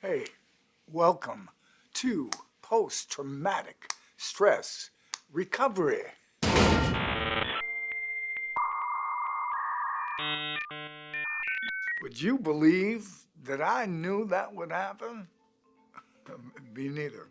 Hey, welcome to post-traumatic stress recovery. Would you believe that I knew that would happen? Me neither.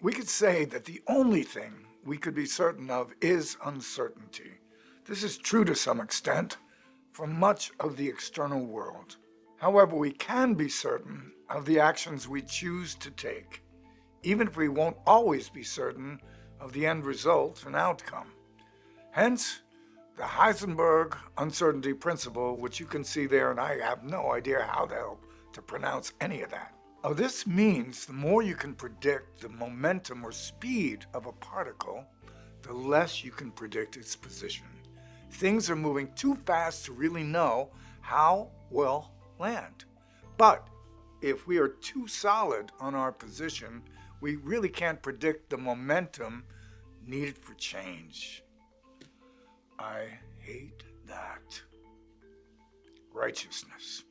We could say that the only thing we could be certain of is uncertainty. This is true to some extent for much of the external world. However, we can be certain of the actions we choose to take, even if we won't always be certain of the end result and outcome. Hence, the Heisenberg uncertainty principle, which you can see there, and I have no idea how the hell to pronounce any of that. This means the more you can predict the momentum or speed of a particle, the less you can predict its position. Things are moving too fast to really know how we'll land. But if we are too solid on our position, we really can't predict the momentum needed for change. I hate that. Righteousness.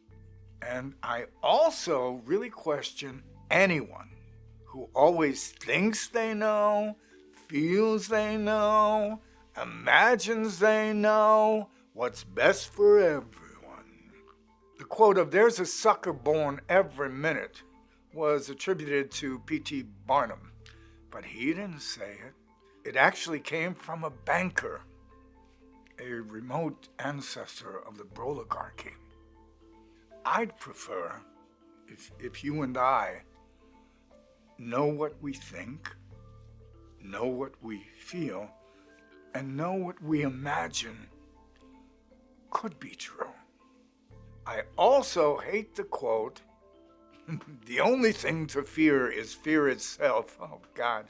And I also really question anyone who always thinks they know, feels they know, imagines they know what's best for everyone. The quote of "there's a sucker born every minute" was attributed to P.T. Barnum, but he didn't say it. It actually came from a banker, a remote ancestor of the oligarchy. I'd prefer if you and I know what we think, know what we feel, and know what we imagine could be true. I also hate the quote, "the only thing to fear is fear itself." Oh God,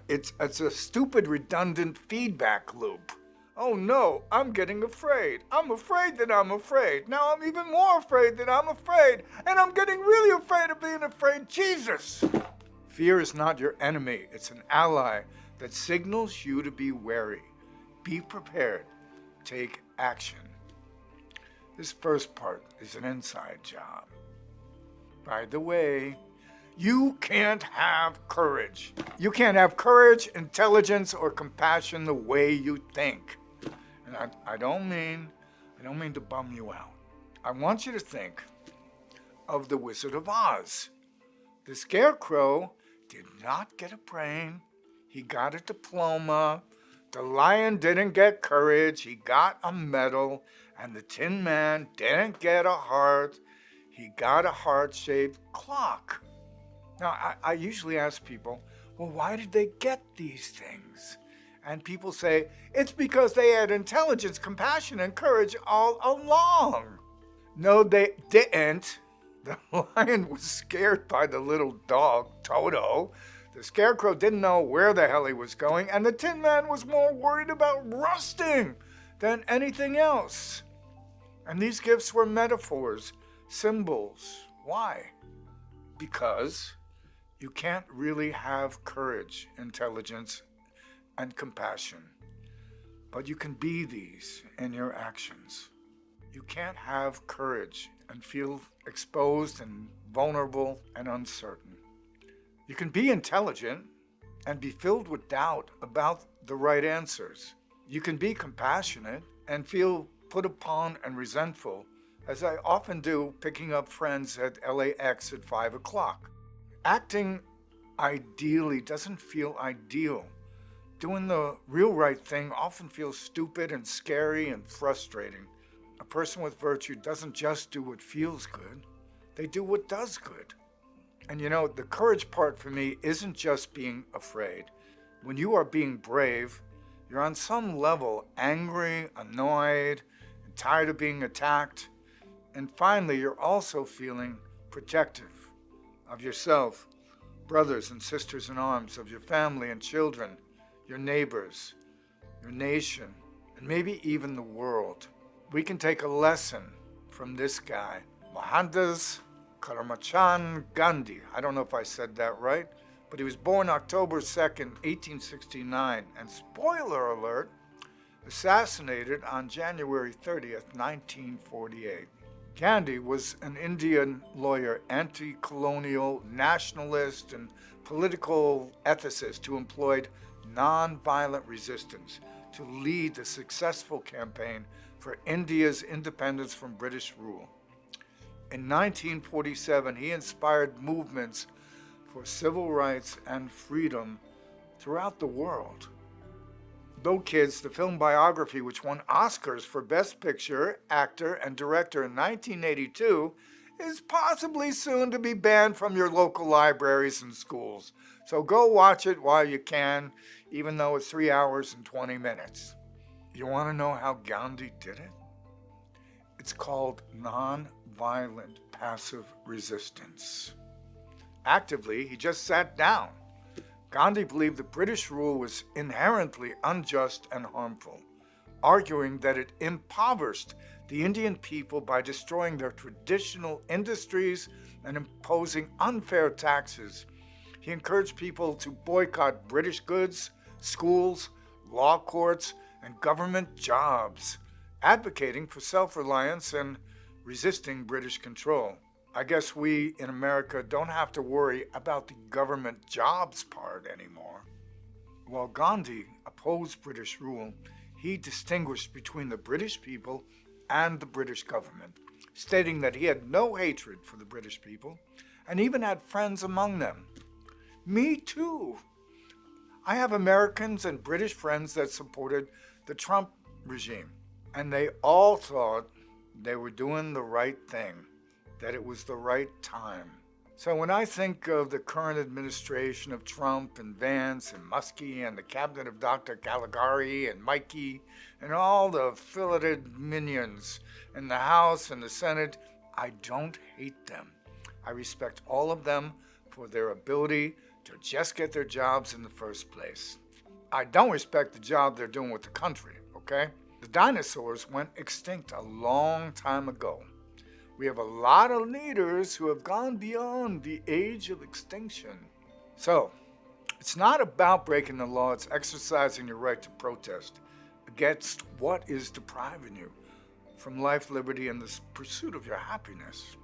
it's a stupid redundant feedback loop. Oh no, I'm getting afraid. I'm afraid that I'm afraid. Now I'm even more afraid that I'm afraid. And I'm getting really afraid of being afraid. Jesus! Fear is not your enemy. It's an ally that signals you to be wary. Be prepared. Take action. This first part is an inside job. By the way, you can't have courage. You can't have courage, intelligence, or compassion the way you think. And I don't mean to bum you out. I want you to think of the Wizard of Oz. The Scarecrow did not get a brain. He got a diploma. The lion didn't get courage. He got a medal. And the Tin Man didn't get a heart. He got a heart-shaped clock. Now, I usually ask people, well, why did they get these things? And people say, it's because they had intelligence, compassion, and courage all along. No, they didn't. The lion was scared by the little dog, Toto. The Scarecrow didn't know where the hell he was going, and the Tin Man was more worried about rusting than anything else. And these gifts were metaphors, symbols. Why? Because you can't really have courage, intelligence, and compassion, but you can be these in your actions. You can't have courage and feel exposed and vulnerable and uncertain. You can be intelligent and be filled with doubt about the right answers. You can be compassionate and feel put upon and resentful, as I often do picking up friends at LAX at 5 o'clock. Acting ideally doesn't feel ideal. Doing the real right thing often feels stupid and scary and frustrating. A person with virtue doesn't just do what feels good, they do what does good. And you know, the courage part for me isn't just being afraid. When you are being brave, you're on some level angry, annoyed, and tired of being attacked. And finally, you're also feeling protective of yourself, brothers and sisters in arms, of your family and children, your neighbors, your nation, and maybe even the world. We can take a lesson from this guy, Mahatma Gandhi. I don't know if I said that right, but he was born October 2nd, 1869, and spoiler alert, assassinated on January 30th, 1948. Gandhi was an Indian lawyer, anti-colonial, nationalist, and political ethicist who employed nonviolent resistance to lead the successful campaign for India's independence from British rule. In 1947, he inspired movements for civil rights and freedom throughout the world. Though Kids, the film biography, which won Oscars for Best Picture, Actor, and Director in 1982, is possibly soon to be banned from your local libraries and schools. So go watch it while you can, even though it's 3 hours and 20 minutes. You want to know how Gandhi did it? It's called nonviolent passive resistance. Actively, he just sat down. Gandhi believed that British rule was inherently unjust and harmful, arguing that it impoverished the Indian people by destroying their traditional industries and imposing unfair taxes. He encouraged people to boycott British goods, schools, law courts, and government jobs, advocating for self-reliance and resisting British control. I guess we in America don't have to worry about the government jobs part anymore. While Gandhi opposed British rule, he distinguished between the British people and the British government, stating that he had no hatred for the British people and even had friends among them. Me too. I have Americans and British friends that supported the Trump regime, and they all thought they were doing the right thing, that it was the right time. So when I think of the current administration of Trump and Vance and Muskie and the cabinet of Dr. Caligari and Mikey and all the filleted minions in the House and the Senate, I don't hate them. I respect all of them for their ability to just get their jobs in the first place. I don't respect the job they're doing with the country, okay? The dinosaurs went extinct a long time ago. We have a lot of leaders who have gone beyond the age of extinction. So, it's not about breaking the law, it's exercising your right to protest against what is depriving you from life, liberty, and the pursuit of your happiness.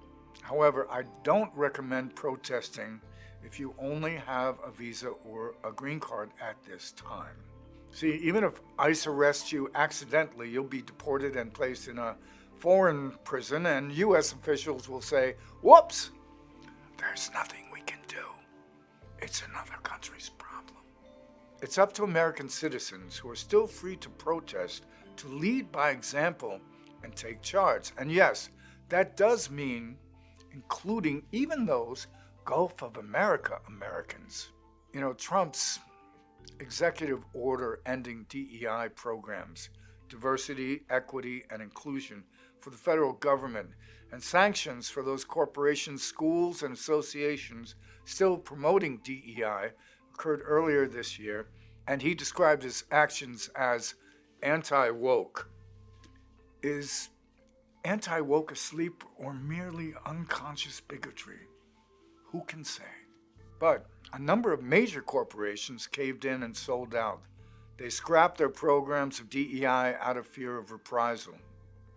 However, I don't recommend protesting if you only have a visa or a green card at this time. See, even if ICE arrests you accidentally, you'll be deported and placed in a foreign prison, and U.S. officials will say, whoops, there's nothing we can do. It's another country's problem. It's up to American citizens who are still free to protest to lead by example and take charge. And yes, that does mean including even those Gulf of America Americans. You know, Trump's executive order ending DEI programs, diversity, equity, and inclusion for the federal government, and sanctions for those corporations, schools, and associations still promoting DEI occurred earlier this year, and he described his actions as anti-woke. Is anti-woke asleep or merely unconscious bigotry? Who can say? But a number of major corporations caved in and sold out. They scrapped their programs of DEI out of fear of reprisal.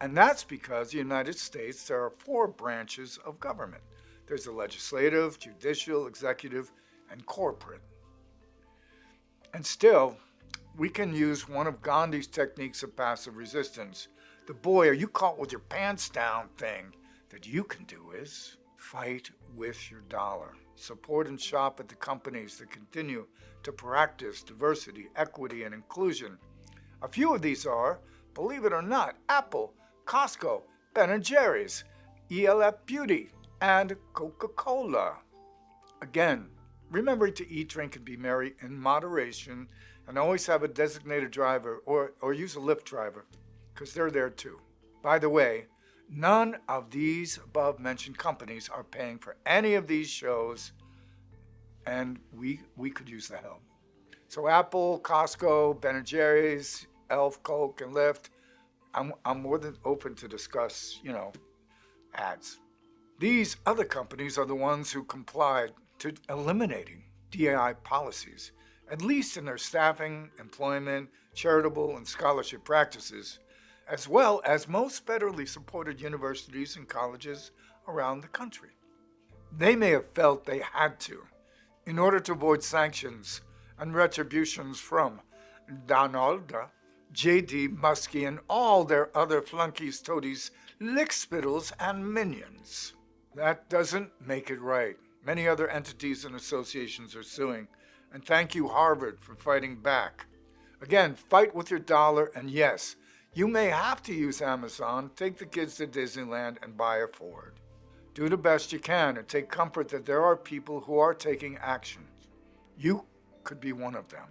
And that's because the United States, there are 4 branches of government. There's the legislative, judicial, executive, and corporate. And still, we can use one of Gandhi's techniques of passive resistance. The boy, are you caught with your pants down thing that you can do is fight with your dollar. Support and shop at the companies that continue to practice diversity, equity, and inclusion. A few of these are, believe it or not, Apple, Costco, Ben & Jerry's, E.L.F. Beauty, and Coca-Cola. Again, remember to eat, drink, and be merry in moderation, and always have a designated driver or use a Lyft driver, because they're there too. By the way, none of these above-mentioned companies are paying for any of these shows, and we could use the help. So Apple, Costco, Ben & Jerry's, Elf, Coke, and Lyft, I'm more than open to discuss, ads. These other companies are the ones who complied to eliminating DEI policies, at least in their staffing, employment, charitable, and scholarship practices, as well as most federally supported universities and colleges around the country. They may have felt they had to, in order to avoid sanctions and retributions from Donald, J.D. Muskie, and all their other flunkies, toadies, lickspittles, and minions. That doesn't make it right. Many other entities and associations are suing, and thank you, Harvard, for fighting back. Again, fight with your dollar, and yes, you may have to use Amazon, take the kids to Disneyland, and buy a Ford. Do the best you can and take comfort that there are people who are taking action. You could be one of them.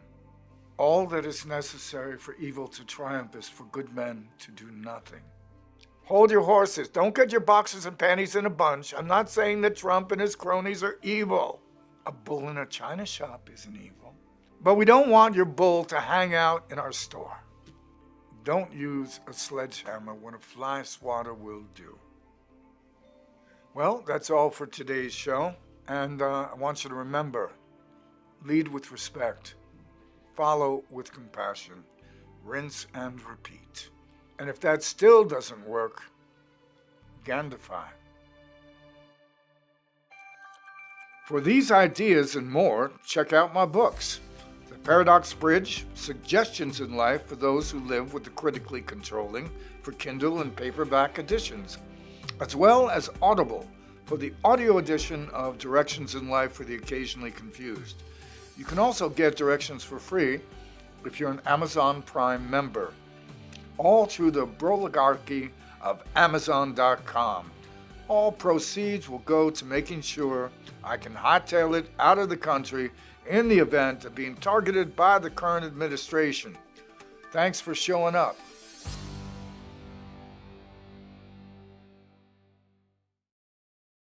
All that is necessary for evil to triumph is for good men to do nothing. Hold your horses. Don't get your boxers and panties in a bunch. I'm not saying that Trump and his cronies are evil. A bull in a china shop isn't evil. But we don't want your bull to hang out in our store. Don't use a sledgehammer when a fly swatter will do. Well, that's all for today's show. And I want you to remember, lead with respect, follow with compassion, rinse and repeat. And if that still doesn't work, Gandhify. For these ideas and more, check out my books. The Paradox Bridge, Suggestions in Life for Those Who Live with the Critically Controlling, for Kindle and paperback editions, as well as Audible for the audio edition of Directions in Life for the Occasionally Confused. You can also get directions for free if you're an Amazon Prime member, all through the oligarchy of Amazon.com. All proceeds will go to making sure I can hightail it out of the country in the event of being targeted by the current administration. Thanks for showing up.